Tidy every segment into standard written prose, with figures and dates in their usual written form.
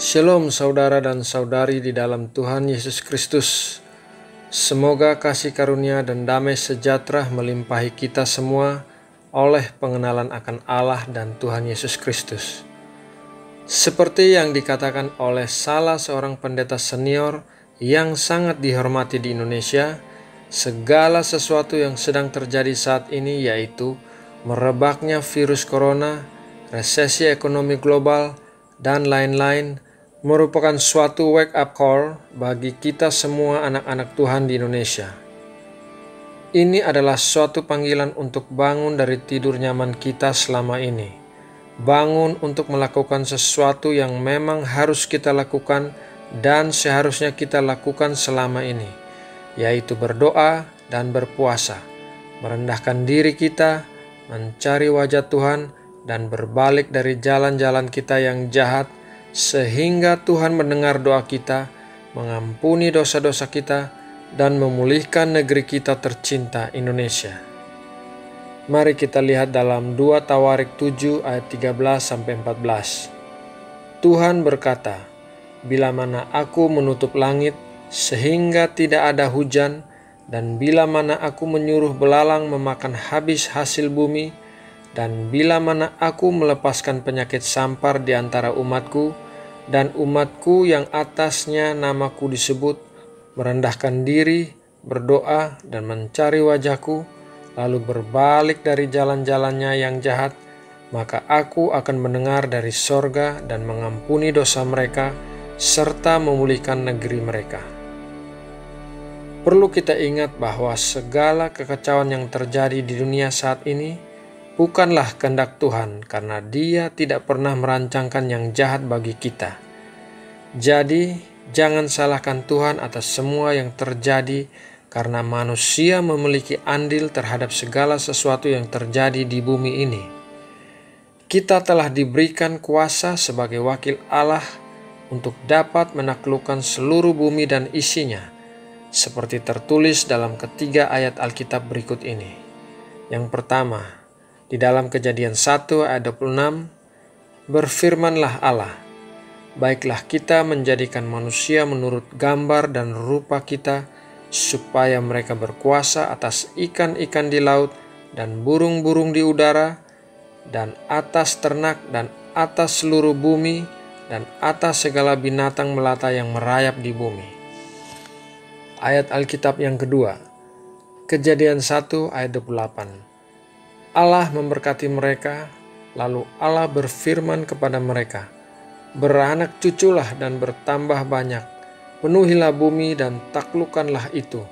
Shalom saudara dan saudari di dalam Tuhan Yesus Kristus. Semoga kasih karunia dan damai sejahtera melimpahi kita semua oleh pengenalan akan Allah dan Tuhan Yesus Kristus. Seperti yang dikatakan oleh salah seorang pendeta senior yang sangat dihormati di Indonesia, segala sesuatu yang sedang terjadi saat ini yaitu merebaknya virus corona, resesi ekonomi global, dan lain-lain merupakan suatu wake up call bagi kita semua anak-anak Tuhan di Indonesia. Ini adalah suatu panggilan untuk bangun dari tidur nyaman kita selama ini. Bangun untuk melakukan sesuatu yang memang harus kita lakukan dan seharusnya kita lakukan selama ini, yaitu berdoa dan berpuasa, merendahkan diri kita, mencari wajah Tuhan, dan berbalik dari jalan-jalan kita yang jahat, sehingga Tuhan mendengar doa kita, mengampuni dosa-dosa kita, dan memulihkan negeri kita tercinta Indonesia. Mari kita lihat dalam 2 Tawarik 7 ayat 13-14. Tuhan berkata, "Bila mana aku menutup langit sehingga tidak ada hujan, dan bila mana aku menyuruh belalang memakan habis hasil bumi, dan bila mana aku melepaskan penyakit sampar di antara umatku, dan umatku yang atasnya namaku disebut, merendahkan diri, berdoa, dan mencari wajahku, lalu berbalik dari jalan-jalannya yang jahat, maka aku akan mendengar dari sorga dan mengampuni dosa mereka, serta memulihkan negeri mereka." Perlu kita ingat bahwa segala kekacauan yang terjadi di dunia saat ini bukanlah kehendak Tuhan, karena Dia tidak pernah merancangkan yang jahat bagi kita. Jadi, jangan salahkan Tuhan atas semua yang terjadi, karena manusia memiliki andil terhadap segala sesuatu yang terjadi di bumi ini. Kita telah diberikan kuasa sebagai wakil Allah untuk dapat menaklukkan seluruh bumi dan isinya, seperti tertulis dalam ketiga ayat Alkitab berikut ini. Yang pertama, di dalam Kejadian 1 ayat 26, "Berfirmanlah Allah, baiklah kita menjadikan manusia menurut gambar dan rupa kita, supaya mereka berkuasa atas ikan-ikan di laut dan burung-burung di udara, dan atas ternak dan atas seluruh bumi, dan atas segala binatang melata yang merayap di bumi." Ayat Alkitab yang kedua, Kejadian 1 ayat 28. Allah memberkati mereka, lalu Allah berfirman kepada mereka, "Beranak cuculah dan bertambah banyak, penuhilah bumi dan taklukkanlah itu.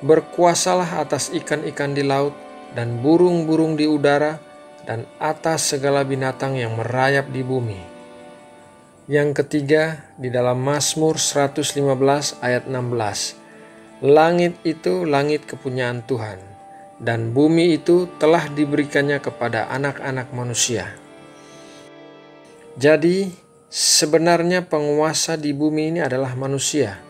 Berkuasalah atas ikan-ikan di laut dan burung-burung di udara dan atas segala binatang yang merayap di bumi." Yang ketiga, di dalam Mazmur 115 ayat 16, "Langit itu langit kepunyaan Tuhan, dan bumi itu telah diberikannya kepada anak-anak manusia." Jadi, sebenarnya penguasa di bumi ini adalah manusia,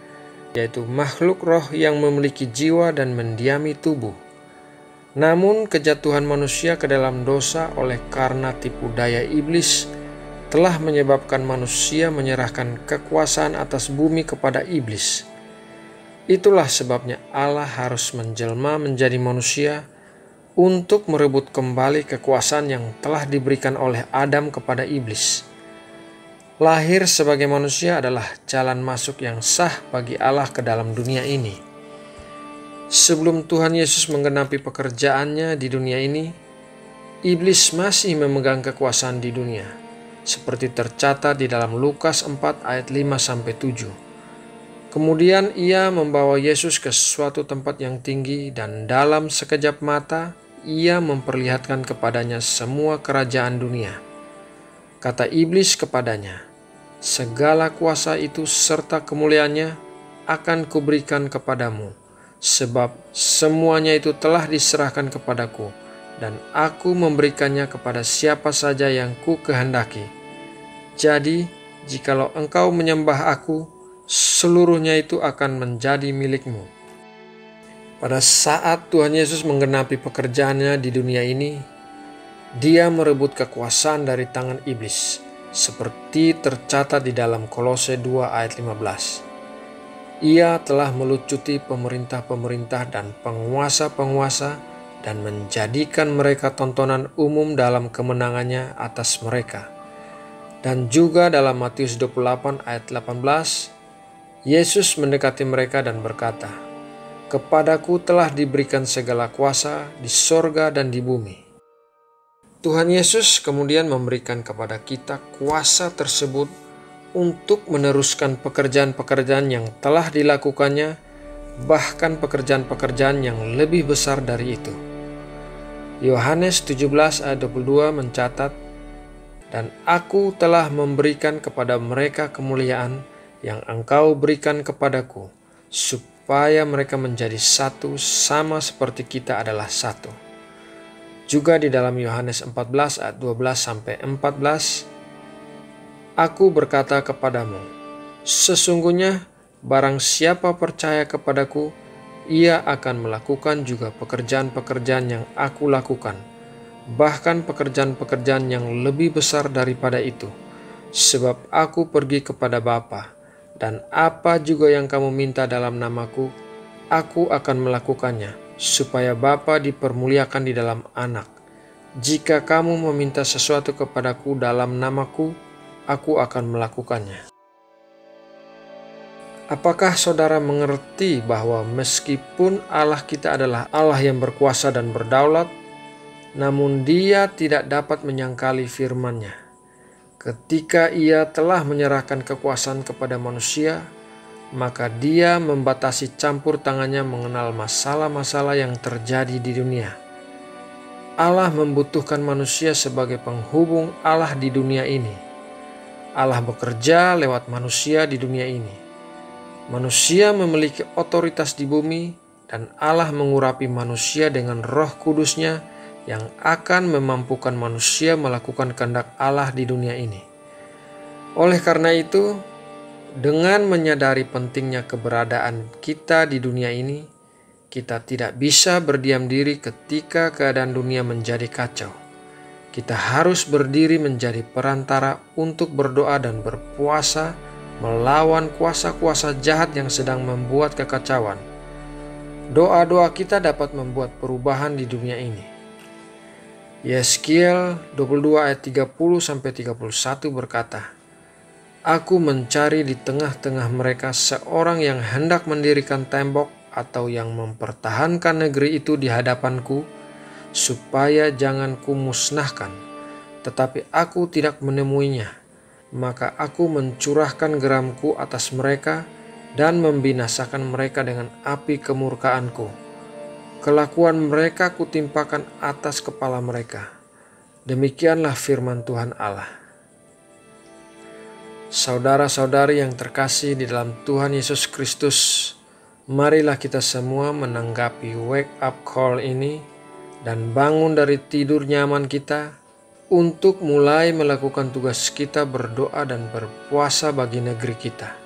yaitu makhluk roh yang memiliki jiwa dan mendiami tubuh. Namun, kejatuhan manusia ke dalam dosa oleh karena tipu daya iblis telah menyebabkan manusia menyerahkan kekuasaan atas bumi kepada iblis. Itulah sebabnya Allah harus menjelma menjadi manusia untuk merebut kembali kekuasaan yang telah diberikan oleh Adam kepada iblis. Lahir sebagai manusia adalah jalan masuk yang sah bagi Allah ke dalam dunia ini. Sebelum Tuhan Yesus menggenapi pekerjaannya di dunia ini, iblis masih memegang kekuasaan di dunia, seperti tercatat di dalam Lukas 4 ayat 5-7. Kemudian ia membawa Yesus ke suatu tempat yang tinggi, dan dalam sekejap mata ia memperlihatkan kepadanya semua kerajaan dunia. Kata iblis kepadanya, "Segala kuasa itu serta kemuliaannya akan kuberikan kepadamu, sebab semuanya itu telah diserahkan kepadaku, dan aku memberikannya kepada siapa saja yang ku kehendaki. Jadi, jikalau engkau menyembah aku, seluruhnya itu akan menjadi milikmu." Pada saat Tuhan Yesus menggenapi pekerjaannya di dunia ini, Dia merebut kekuasaan dari tangan iblis, seperti tercatat di dalam Kolose 2 ayat 15. Ia telah melucuti pemerintah-pemerintah dan penguasa-penguasa dan menjadikan mereka tontonan umum dalam kemenangannya atas mereka. Dan juga dalam Matius 28 ayat 18, Yesus mendekati mereka dan berkata, "Kepadaku telah diberikan segala kuasa di sorga dan di bumi." Tuhan Yesus kemudian memberikan kepada kita kuasa tersebut untuk meneruskan pekerjaan-pekerjaan yang telah dilakukannya, bahkan pekerjaan-pekerjaan yang lebih besar dari itu. Yohanes 17 ayat 22 mencatat, "Dan aku telah memberikan kepada mereka kemuliaan yang engkau berikan kepadaku, supaya mereka menjadi satu sama seperti kita adalah satu." Juga di dalam Yohanes 14 ayat 12-14, "Aku berkata kepadamu, sesungguhnya barang siapa percaya kepadaku, ia akan melakukan juga pekerjaan-pekerjaan yang aku lakukan, bahkan pekerjaan-pekerjaan yang lebih besar daripada itu, sebab aku pergi kepada Bapa, dan apa juga yang kamu minta dalam namaku, aku akan melakukannya, supaya Bapa dipermuliakan di dalam Anak. Jika kamu meminta sesuatu kepadaku dalam namaku, aku akan melakukannya." Apakah saudara mengerti bahwa meskipun Allah kita adalah Allah yang berkuasa dan berdaulat, namun Dia tidak dapat menyangkali firman-Nya. Ketika Ia telah menyerahkan kekuasaan kepada manusia, maka Dia membatasi campur tangannya mengenal masalah-masalah yang terjadi di dunia. Allah membutuhkan manusia sebagai penghubung Allah di dunia ini. Allah bekerja lewat manusia di dunia ini. Manusia memiliki otoritas di bumi, dan Allah mengurapi manusia dengan Roh Kudus-Nya yang akan memampukan manusia melakukan kehendak Allah di dunia ini. Oleh karena itu, dengan menyadari pentingnya keberadaan kita di dunia ini, kita tidak bisa berdiam diri ketika keadaan dunia menjadi kacau. Kita harus berdiri menjadi perantara untuk berdoa dan berpuasa melawan kuasa-kuasa jahat yang sedang membuat kekacauan. Doa-doa kita dapat membuat perubahan di dunia ini. Yeskiel 22 ayat 30-31 berkata, "Aku mencari di tengah-tengah mereka seorang yang hendak mendirikan tembok atau yang mempertahankan negeri itu di hadapanku, supaya jangan kumusnahkan. Tetapi aku tidak menemuinya. Maka aku mencurahkan geramku atas mereka dan membinasakan mereka dengan api kemurkaanku. Kelakuan mereka kutimpakan atas kepala mereka." Demikianlah firman Tuhan Allah. Saudara-saudari yang terkasih di dalam Tuhan Yesus Kristus, marilah kita semua menanggapi wake up call ini dan bangun dari tidur nyaman kita untuk mulai melakukan tugas kita berdoa dan berpuasa bagi negeri kita.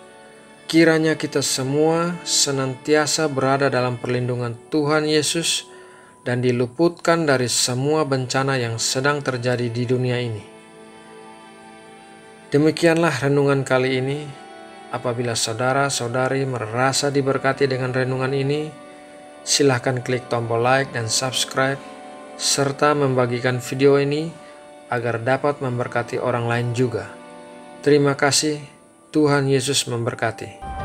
Kiranya kita semua senantiasa berada dalam perlindungan Tuhan Yesus dan diluputkan dari semua bencana yang sedang terjadi di dunia ini. Demikianlah renungan kali ini. Apabila saudara-saudari merasa diberkati dengan renungan ini, silahkan klik tombol like dan subscribe, serta membagikan video ini agar dapat memberkati orang lain juga. Terima kasih, Tuhan Yesus memberkati.